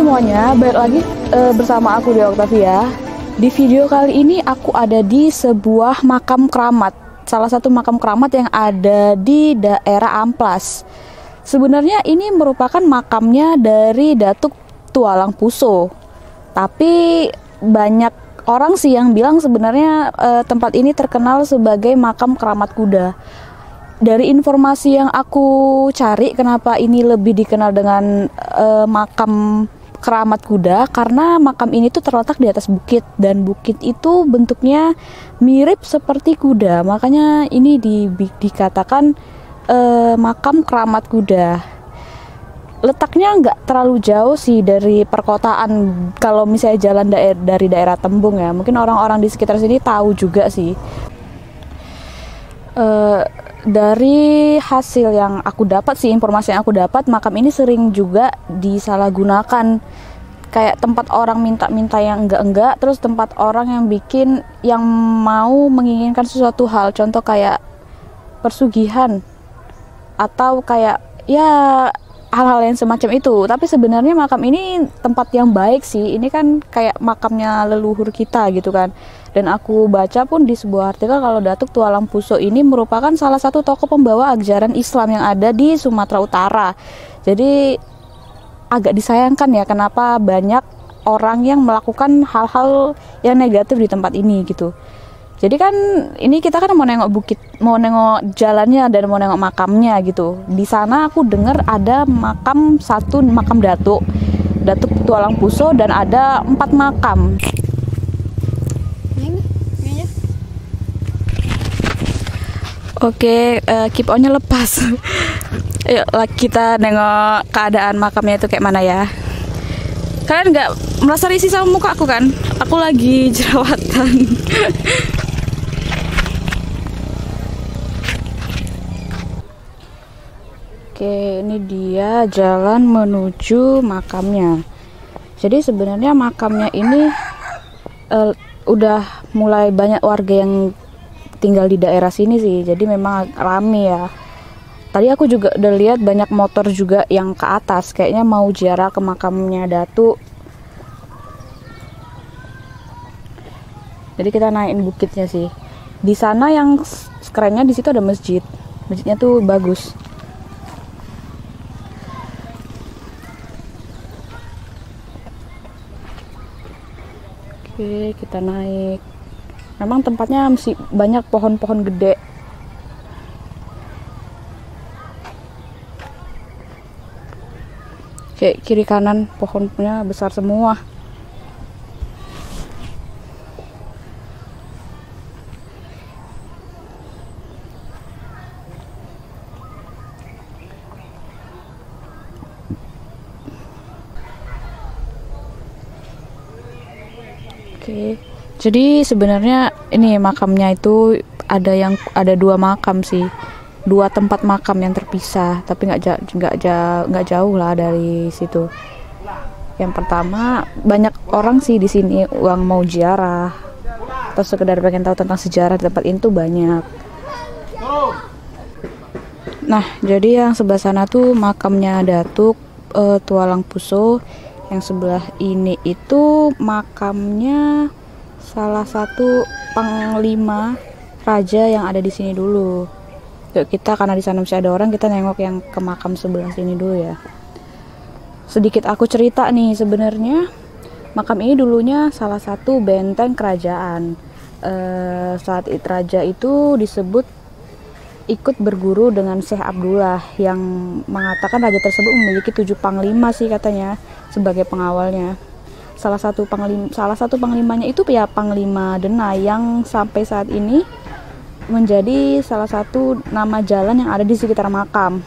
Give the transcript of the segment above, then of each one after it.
semuanya, balik lagi bersama aku Dea Octavia. Di video kali ini aku ada di sebuah makam keramat, salah satu makam keramat yang ada di daerah Amplas. Sebenarnya ini merupakan makamnya dari Datuk Tualang Puso, tapi banyak orang sih yang bilang sebenarnya tempat ini terkenal sebagai makam keramat kuda. Dari informasi yang aku cari, kenapa ini lebih dikenal dengan makam keramat kuda, karena makam ini tuh terletak di atas bukit, dan bukit itu bentuknya mirip seperti kuda, makanya ini dikatakan makam keramat kuda. Letaknya nggak terlalu jauh sih dari perkotaan, kalau misalnya jalan dari daerah Tembung ya, mungkin orang-orang di sekitar sini tahu juga sih. Dari hasil yang aku dapat sih, informasi yang aku dapat, makam ini sering juga disalahgunakan, kayak tempat orang minta-minta yang enggak-enggak, terus tempat orang yang bikin, yang mau menginginkan sesuatu hal, contoh kayak persugihan atau kayak ya hal-hal yang semacam itu. Tapi sebenarnya makam ini tempat yang baik sih, ini kan kayak makamnya leluhur kita gitu kan. Dan aku baca pun di sebuah artikel kalau Datuk Tualang Puso ini merupakan salah satu tokoh pembawa ajaran Islam yang ada di Sumatera Utara. Jadi agak disayangkan ya kenapa banyak orang yang melakukan hal-hal yang negatif di tempat ini gitu. Jadi kan ini kita kan mau nengok bukit, mau nengok jalannya dan mau nengok makamnya gitu. Di sana aku dengar ada makam Datuk Tualang Puso, dan ada 4 makam. Oke, keep on-nya lepas. Yuk kita nengok keadaan makamnya itu kayak mana ya. Kalian nggak merasa risih sama muka aku kan? Aku lagi jerawatan. Oke, ini dia jalan menuju makamnya. Jadi sebenarnya makamnya ini udah mulai banyak warga yang tinggal di daerah sini sih, jadi memang rame ya. Tadi aku juga udah lihat banyak motor juga yang ke atas, kayaknya mau ziarah ke makamnya Datuk. Jadi kita naikin bukitnya sih. Di sana yang kerennya, di situ ada masjid. Masjidnya tuh bagus. Oke, kita naik. Memang tempatnya masih banyak pohon-pohon gede. Kayak kiri kanan pohonnya besar semua. Oke. Jadi sebenarnya ini makamnya itu ada 2 makam sih, 2 tempat makam yang terpisah, tapi nggak jauh lah dari situ. Yang pertama, banyak orang sih di sini yang mau ziarah atau sekedar pengen tahu tentang sejarah di tempat itu banyak. Nah, jadi yang sebelah sana tuh makamnya Datuk Tualang Puso, yang sebelah ini itu makamnya salah satu panglima raja yang ada di sini dulu. Yuk kita, karena di sana masih ada orang, kita nengok yang ke makam sebelah sini dulu ya. Sedikit aku cerita nih, sebenarnya makam ini dulunya salah satu benteng kerajaan. Saat raja itu disebut ikut berguru dengan Syekh Abdullah, yang mengatakan raja tersebut memiliki 7 panglima sih katanya sebagai pengawalnya. Salah satu panglimanya itu ya Panglima Denai, yang sampai saat ini menjadi salah satu nama jalan yang ada di sekitar makam.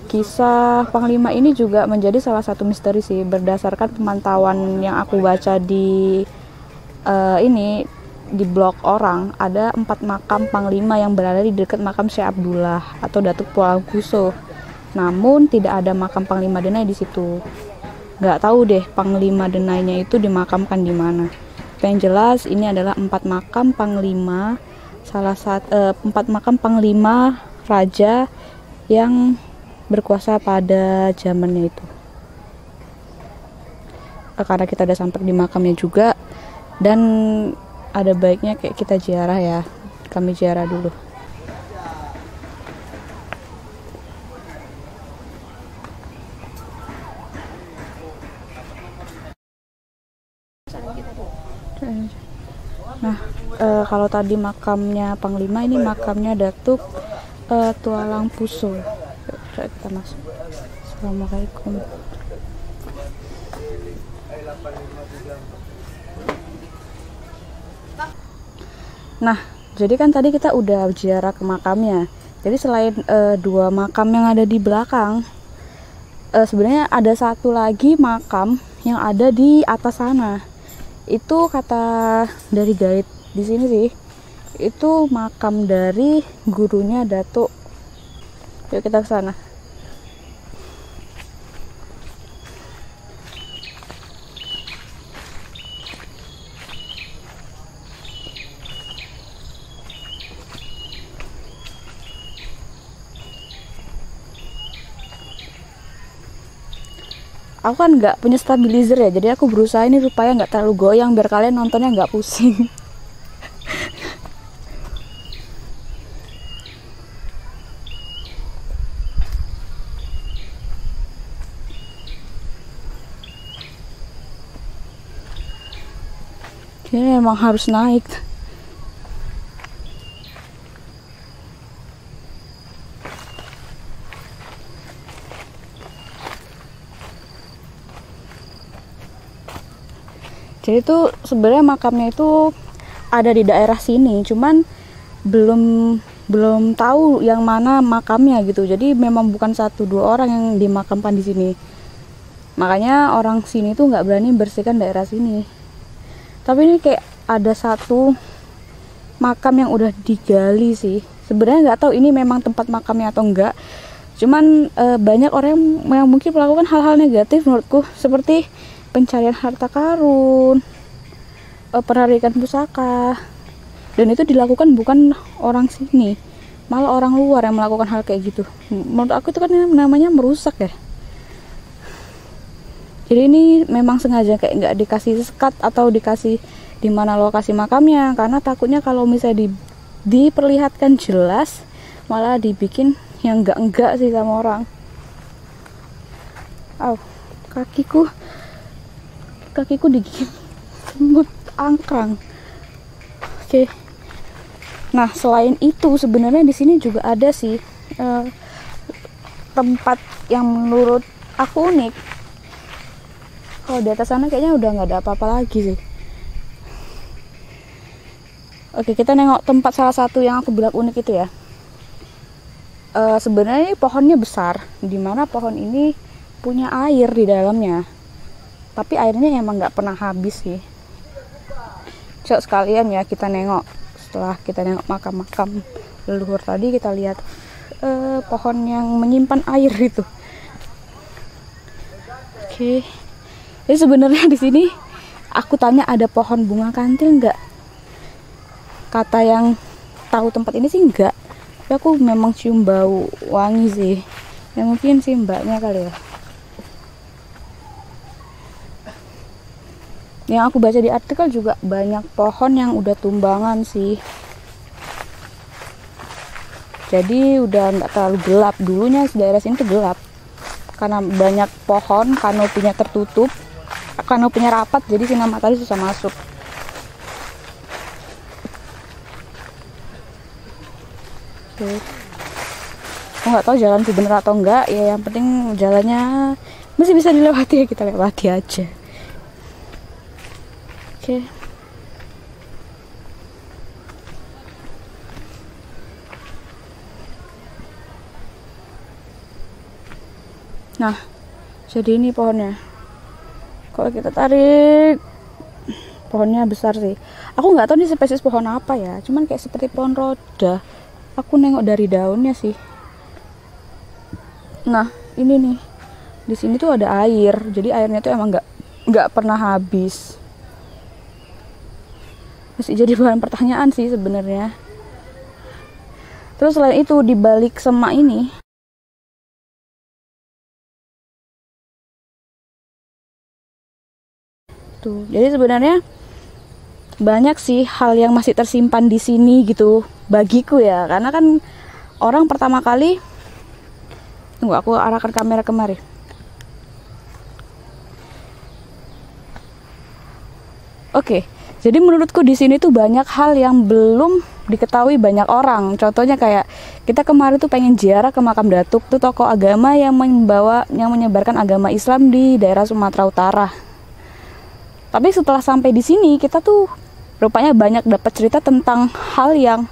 Kisah Panglima ini juga menjadi salah satu misteri sih, berdasarkan pemantauan yang aku baca di di blog orang. Ada 4 makam Panglima yang berada di dekat makam Syekh Abdullah atau Datuk Tualang Puso. Namun tidak ada makam Panglima Denai di situ. Nggak tahu deh Panglima Denainya itu dimakamkan di mana. Yang jelas ini adalah 4 makam Panglima, 4 makam Panglima Raja yang berkuasa pada zamannya itu. karena kita udah sampai di makamnya juga, dan ada baiknya kayak kita ziarah ya. Kami ziarah dulu. Nah, kalau tadi makamnya Panglima, ini makamnya Datuk Tualang Puso. Yuk, kita masuk. Assalamualaikum. Nah, jadi kan tadi kita udah ziarah ke makamnya. Jadi selain dua makam yang ada di belakang, sebenarnya ada satu lagi makam yang ada di atas sana. Itu kata dari guide di sini sih, itu makam dari gurunya Datuk. Yuk kita ke sana. Aku kan nggak punya stabilizer ya, jadi aku berusaha ini supaya nggak terlalu goyang biar kalian nontonnya nggak pusing. Ini emang harus naik. Jadi tuh sebenarnya makamnya itu ada di daerah sini, cuman belum tahu yang mana makamnya gitu. Jadi memang bukan 1-2 orang yang dimakamkan di sini. Makanya orang sini tuh nggak berani bersihkan daerah sini. Tapi ini kayak ada satu makam yang udah digali sih. Sebenarnya nggak tahu ini memang tempat makamnya atau enggak. Cuman banyak orang yang mungkin melakukan hal-hal negatif menurutku, seperti pencarian harta karun, penarikan pusaka, dan itu dilakukan bukan orang sini, malah orang luar yang melakukan hal kayak gitu. Menurut aku itu kan namanya merusak ya. Jadi ini memang sengaja kayak nggak dikasih sekat atau dikasih di mana lokasi makamnya, karena takutnya kalau misalnya diperlihatkan jelas malah dibikin yang enggak sih sama orang. Kakiku digigit semut angkrang. Oke. Nah, selain itu sebenarnya di sini juga ada sih tempat yang menurut aku unik. Kalau di atas sana kayaknya udah nggak ada apa-apa lagi sih. Oke, kita nengok tempat salah satu yang aku bilang unik itu ya. Sebenarnya ini pohonnya besar, dimana pohon ini punya air di dalamnya. Tapi airnya emang nggak pernah habis sih. Coba sekalian ya kita nengok. Setelah kita nengok makam-makam leluhur tadi, kita lihat pohon yang menyimpan air itu. Oke. Jadi sebenarnya di sini aku tanya ada pohon bunga kantil nggak? Kata yang tahu tempat ini sih enggak. Tapi aku memang cium bau wangi sih. Ya mungkin sih mbaknya kali ya. Yang aku baca di artikel juga banyak pohon yang udah tumbangan sih. Jadi udah nggak terlalu gelap. Dulunya daerah sini tuh gelap karena banyak pohon, kanopinya tertutup, kanopinya rapat, jadi sinar matahari susah masuk. Oke. Aku nggak tahu jalan itu bener atau enggak ya, yang penting jalannya masih bisa dilewati ya, kita lewati aja. Oke. Nah, jadi ini pohonnya. Kalau kita tarik, pohonnya besar sih. Aku nggak tahu ini spesies pohon apa ya, cuman kayak seperti pohon roda. Aku nengok dari daunnya sih. Nah, ini nih. Di sini tuh ada air, jadi airnya tuh emang nggak pernah habis. Masih jadi bahan pertanyaan sih sebenarnya. Terus selain itu di balik semak ini gitu. Jadi sebenarnya banyak sih hal yang masih tersimpan di sini gitu bagiku ya, karena kan orang pertama kali, tunggu aku arahkan kamera kemari. Oke, jadi menurutku di sini tuh banyak hal yang belum diketahui banyak orang. Contohnya kayak kita kemarin tuh pengen ziarah ke makam Datuk, tuh tokoh agama yang menyebarkan agama Islam di daerah Sumatera Utara. Tapi setelah sampai di sini kita tuh rupanya banyak dapat cerita tentang hal yang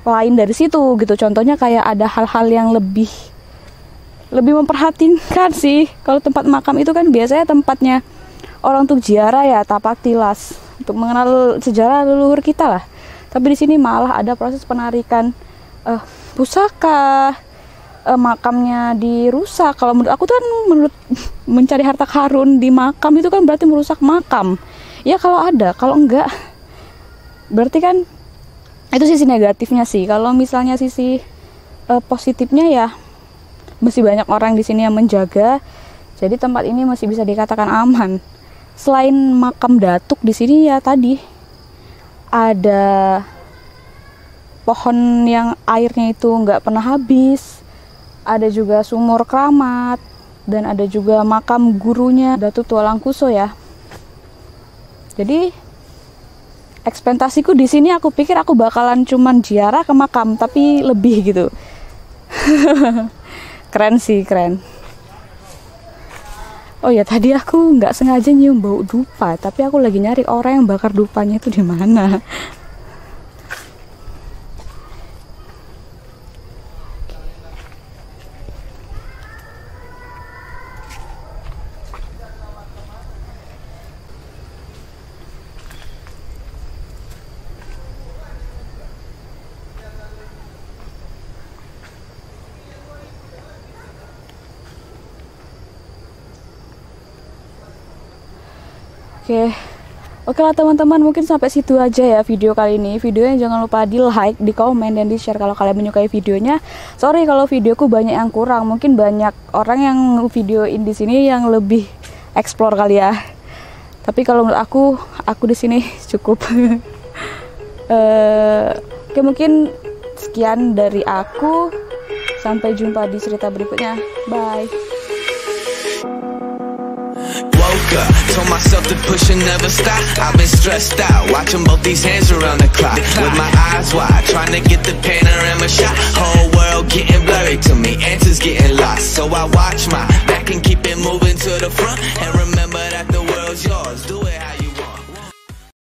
lain dari situ gitu. Contohnya kayak ada hal-hal yang lebih memperhatinkan sih. Kalau tempat makam itu kan biasanya tempatnya orang untuk ziarah ya, tapak tilas, untuk mengenal sejarah leluhur kita lah. Tapi di sini malah ada proses penarikan pusaka, makamnya dirusak. Kalau menurut aku tuh kan mencari harta karun di makam itu kan berarti merusak makam. Ya kalau ada, kalau enggak berarti kan itu sisi negatifnya sih. Kalau misalnya sisi positifnya ya masih banyak orang di sini yang menjaga. Jadi tempat ini masih bisa dikatakan aman. Selain makam Datuk di sini ya tadi ada pohon yang airnya itu nggak pernah habis, ada juga sumur keramat, dan ada juga makam gurunya Datuk Tuolangkuso ya. Jadi ekspektasiku di sini aku pikir aku bakalan cuman ziarah ke makam, tapi lebih gitu. Keren sih, keren. Oh ya, tadi aku nggak sengaja nyium bau dupa, tapi aku lagi nyari orang yang bakar dupanya itu di mana. Oke lah teman-teman, mungkin sampai situ aja ya video kali ini. Videonya jangan lupa di like, di komen, dan di share kalau kalian menyukai videonya. Sorry kalau videoku banyak yang kurang, mungkin banyak orang yang videoin di sini yang lebih explore kali ya. Tapi kalau menurut aku di sini cukup. Oke, mungkin sekian dari aku. Sampai jumpa di cerita berikutnya. Bye. Told myself to push and never stop. I've been stressed out, watching both these hands around the clock. With my eyes wide, trying to get the panorama shot. Whole world getting blurry to me, answers getting lost. So I watch my back and keep it moving to the front. And remember that the world's yours, do it.